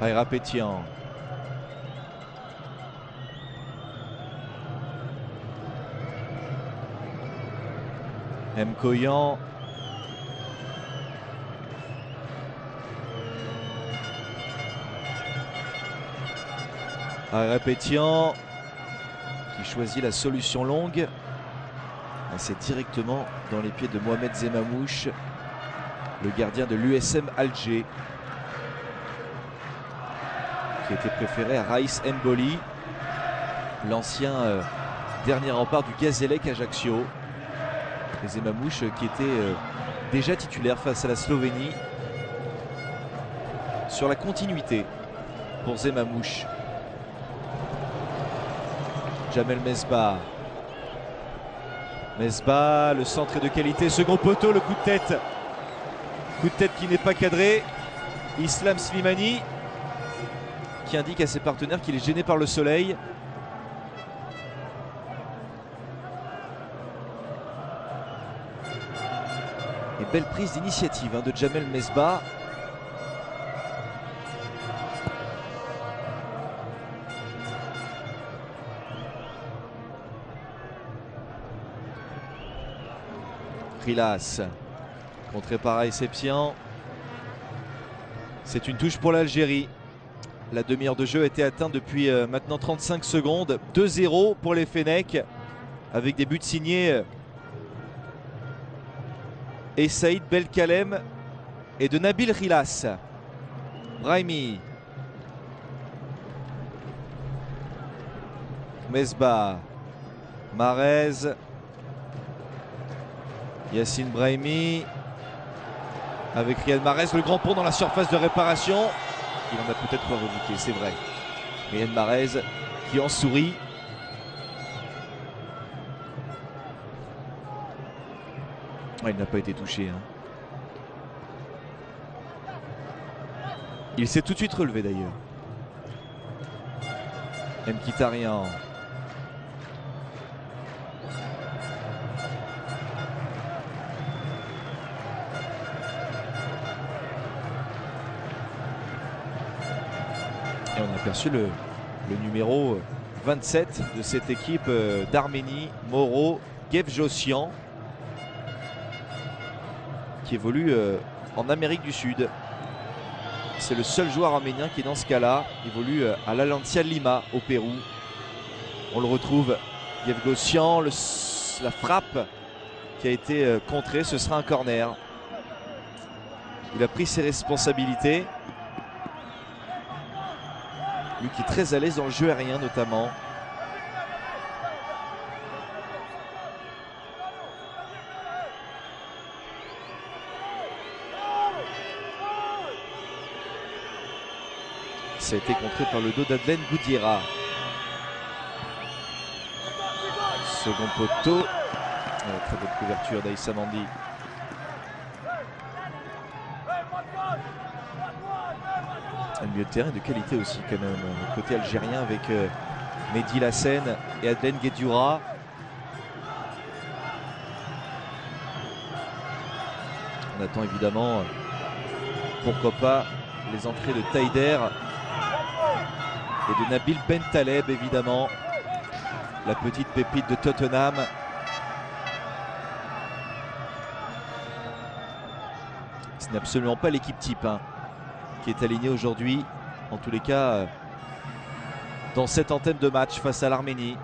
Aira Pétian. Mkoyan. Aira Pétian qui choisit la solution longue. C'est directement dans les pieds de Mohamed Zemamouche, le gardien de l'USM Alger, qui était préféré à Raïs Mboli, l'ancien dernier rempart du Gazélec Ajaccio. Et Zemamouche qui était déjà titulaire face à la Slovénie. Sur la continuité pour Zemamouche. Jamel Mesbah. Mesbah, le centre est de qualité, second poteau, le coup de tête. Coup de tête qui n'est pas cadré. Islam Slimani qui indique à ses partenaires qu'il est gêné par le soleil. Et belle prise d'initiative de Jamel Mesbah. Rilas, contré par Aïssepsian. C'est une touche pour l'Algérie. La demi-heure de jeu a été atteinte depuis maintenant 35 secondes. 2-0 pour les Fennecs, avec des buts signés et Saïd Belkalem et de Nabil Rilas. Brahimi. Mesbah. Marez. Yassine Brahimi avec Riyad Mahrez, le grand pont dans la surface de réparation. Il en a peut-être rebuté, c'est vrai. Riyad Mahrez qui en sourit. Il n'a pas été touché. Il s'est tout de suite relevé d'ailleurs. Mkhitaryan. Et on a aperçu le numéro 27 de cette équipe d'Arménie, Moro Gevjosian, qui évolue en Amérique du Sud. C'est le seul joueur arménien qui, dans ce cas-là, évolue à l'Alancia Lima au Pérou. On le retrouve, Gevjosian, la frappe qui a été contrée, ce sera un corner. Il a pris ses responsabilités. Lui qui est très à l'aise dans le jeu aérien notamment. Ça a été contré par le dos d'Adlen Goudiera. Second poteau. Très bonne couverture d'Aïssa Mandi. Un milieu de terrain de qualité aussi quand même. Côté algérien avec Mehdi Lassen et Adlen Guedioura. On attend évidemment, pourquoi pas, les entrées de Taider et de Nabil Bentaleb évidemment. La petite pépite de Tottenham. Ce n'est absolument pas l'équipe type qui est alignée aujourd'hui, en tous les cas dans cette antenne de match face à l'Arménie.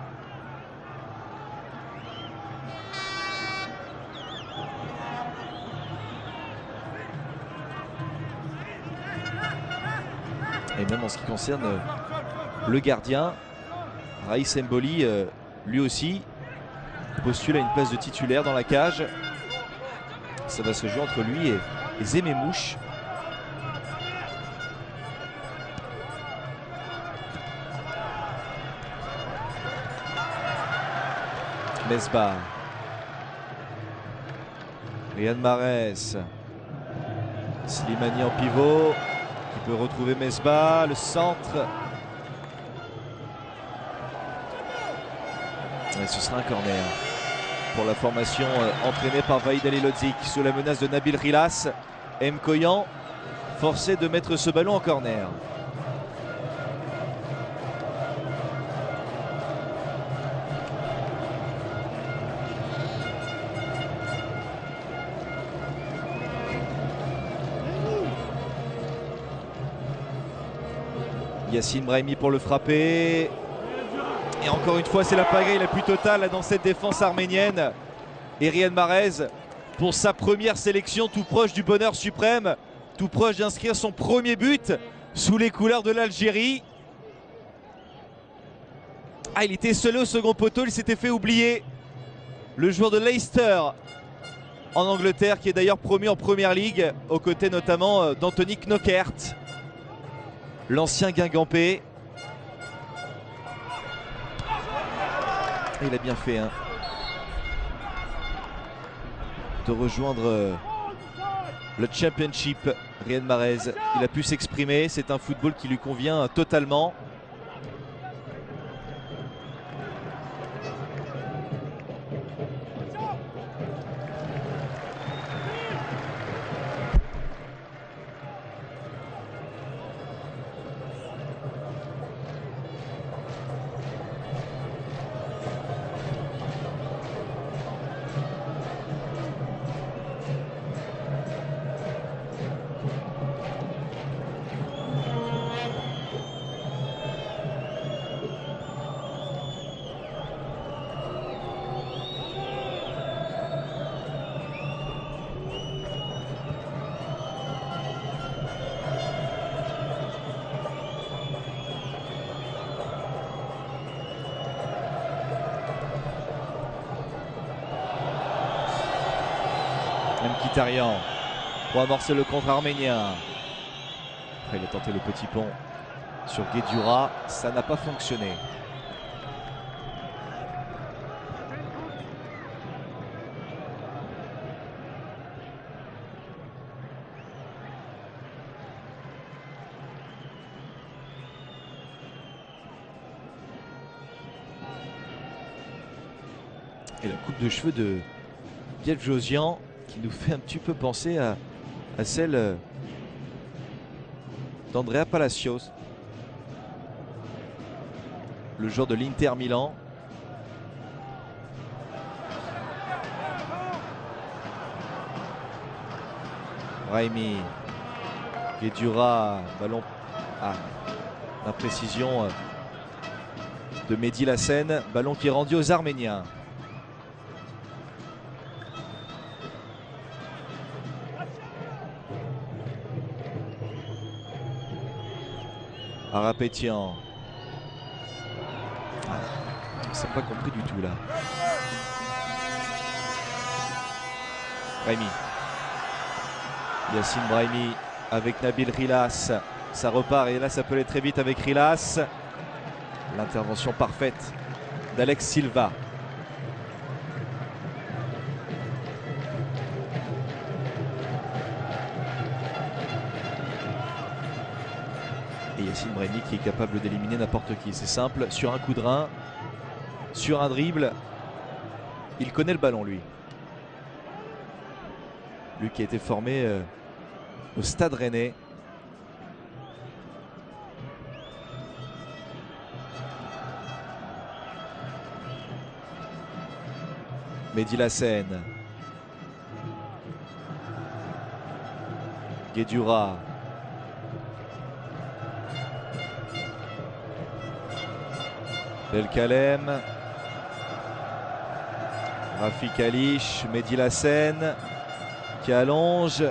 Et même en ce qui concerne le gardien, Raïs Mboli, lui aussi, postule à une place de titulaire dans la cage. Ça va se jouer entre lui et Zemamouche. Mesbah. Riyad Mahrez. Slimani en pivot, qui peut retrouver Mesbah. Le centre. Et ce sera un corner pour la formation entraînée par Vahid Halilhodžić sous la menace de Nabil Rilas. Mkoyan forcé de mettre ce ballon en corner. Yacine Brahimi pour le frapper. Et encore une fois, c'est la pagaille la plus totale dans cette défense arménienne. Et Riyad Mahrez, pour sa première sélection, tout proche du bonheur suprême, tout proche d'inscrire son premier but sous les couleurs de l'Algérie. Ah, il était seul au second poteau, il s'était fait oublier. Le joueur de Leicester en Angleterre, qui est d'ailleurs promu en Première Ligue, aux côtés notamment d'Anthony Knockert, l'ancien Guingampais. Il a bien fait de rejoindre le Championship. Riyad Mahrez, il a pu s'exprimer, c'est un football qui lui convient totalement. Mkhitaryan pour amorcer le contre arménien. Après, il a tenté le petit pont sur Guedioura, ça n'a pas fonctionné. Et la coupe de cheveux de Bielgosian qui nous fait un petit peu penser à celle d'Andrea Palacios, le joueur de l'Inter Milan. Brahimi, Guedioura, ballon d'imprécision de Mehdi Lassène, ballon qui est rendu aux Arméniens. Arapetian. Ça n'a pas compris du tout là. Brahimi. Yacine Brahimi avec Nabil Rilas. Ça repart et là ça peut aller très vite avec Rilas. L'intervention parfaite d'Alex Silva. Et Yacine Brahimi qui est capable d'éliminer n'importe qui. C'est simple, sur un coup de rein, sur un dribble, il connaît le ballon lui. Lui qui a été formé au Stade Rennais. Mehdi Lassène. Guedioura. Belkalem, Rafik Alish, Mehdi Lassène qui allonge.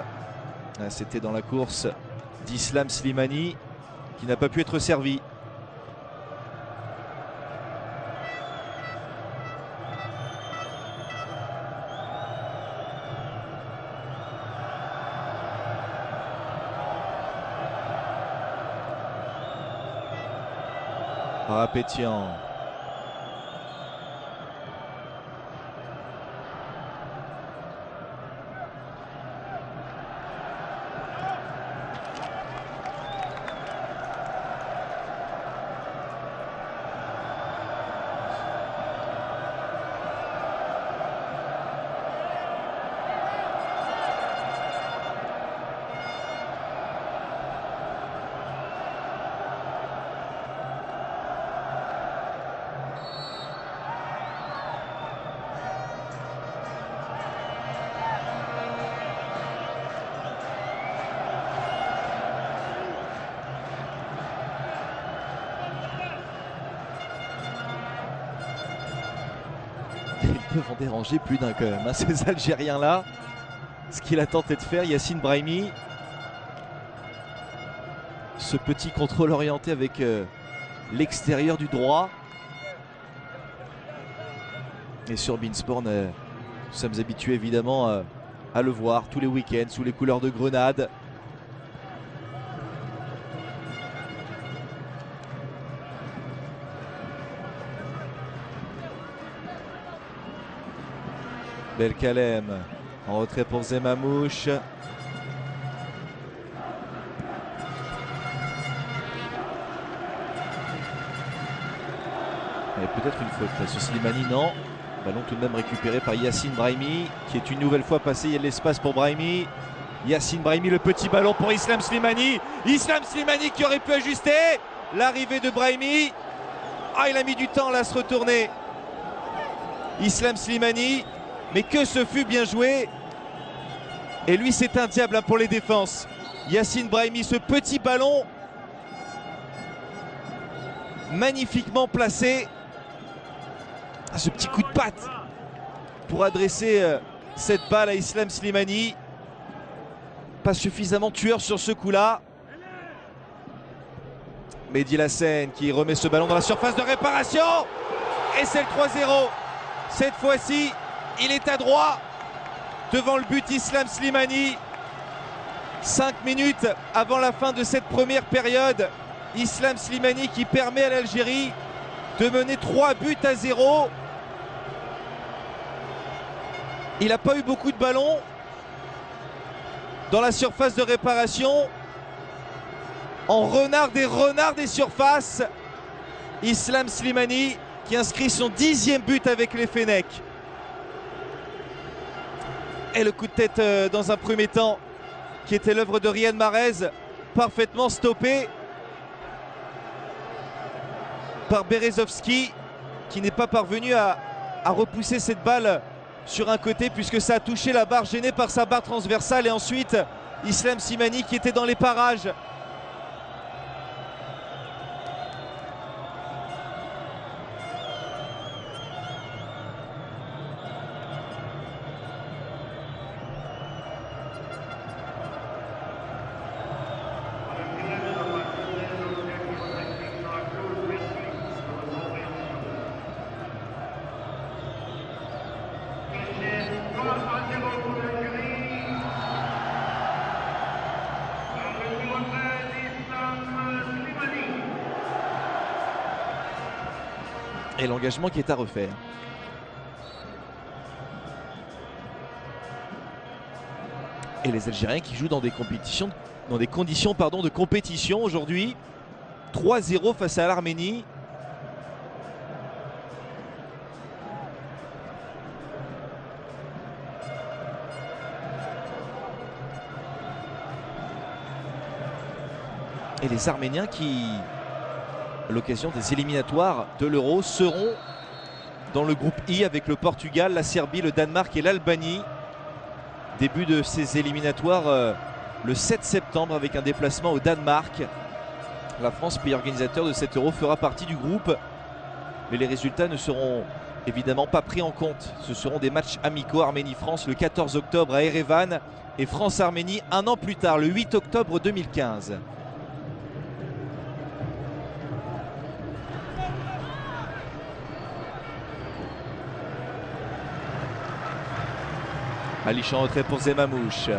C'était dans la course d'Islam Slimani qui n'a pas pu être servi. Arapetian. peuvent en déranger plus d'un quand même, hein, ces Algériens-là. Ce qu'il a tenté de faire, Yacine Brahimi. Ce petit contrôle orienté avec l'extérieur du droit. Et sur Beansport, nous sommes habitués évidemment à le voir tous les week-ends sous les couleurs de Grenade. Belkalem en retrait pour Zemamouche. Peut-être une faute là sur Slimani, non. Ballon tout de même récupéré par Yacine Brahimi qui est une nouvelle fois passé. Il y a de l'espace pour Brahimi. Yacine Brahimi, le petit ballon pour Islam Slimani. Islam Slimani qui aurait pu ajuster. L'arrivée de Brahimi. Ah, il a mis du temps là à se retourner. Islam Slimani. Mais que ce fut bien joué. Et lui, c'est un diable hein, pour les défenses. Yacine Brahimi, ce petit ballon magnifiquement placé. Ce petit coup de patte pour adresser cette balle à Islam Slimani. Pas suffisamment tueur sur ce coup-là. Mehdi Lassène qui remet ce ballon dans la surface de réparation. Et c'est le 3-0. Cette fois-ci, il est à droit devant le but Islam Slimani. 5 minutes avant la fin de cette première période. Islam Slimani qui permet à l'Algérie de mener 3-0. Il n'a pas eu beaucoup de ballons dans la surface de réparation. En renard des surfaces, Islam Slimani qui inscrit son 10e but avec les Fennecs. Et le coup de tête dans un premier temps qui était l'œuvre de Riyad Mahrez, parfaitement stoppé par Berezovski qui n'est pas parvenu à repousser cette balle sur un côté puisque ça a touché la barre, gêné par sa barre transversale. Et ensuite Islam Slimani qui était dans les parages. Et l'engagement qui est à refaire. Et les Algériens qui jouent dans des conditions de compétition aujourd'hui. 3-0 face à l'Arménie. Et les Arméniens qui, à l'occasion des éliminatoires de l'Euro, seront dans le groupe I avec le Portugal, la Serbie, le Danemark et l'Albanie. Début de ces éliminatoires le 7 septembre avec un déplacement au Danemark. La France, pays organisateur de cet Euro, fera partie du groupe. Mais les résultats ne seront évidemment pas pris en compte. Ce seront des matchs amicaux Arménie-France le 14 octobre à Erevan et France-Arménie un an plus tard, le 8 octobre 2015. Alich en retrait pour Zemamouche.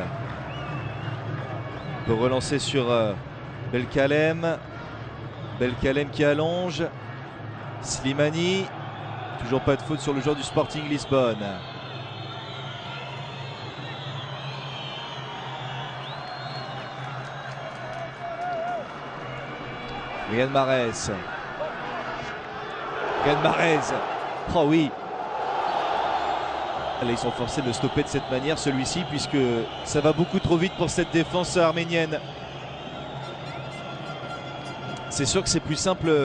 Peut relancer sur Belkalem. Belkalem qui allonge. Slimani. Toujours pas de faute sur le joueur du Sporting Lisbonne. Riyad Mahrez. Riyad Mahrez. Oh oui. Là, ils sont forcés de le stopper de cette manière, celui-ci, puisque ça va beaucoup trop vite pour cette défense arménienne. C'est sûr que c'est plus simple.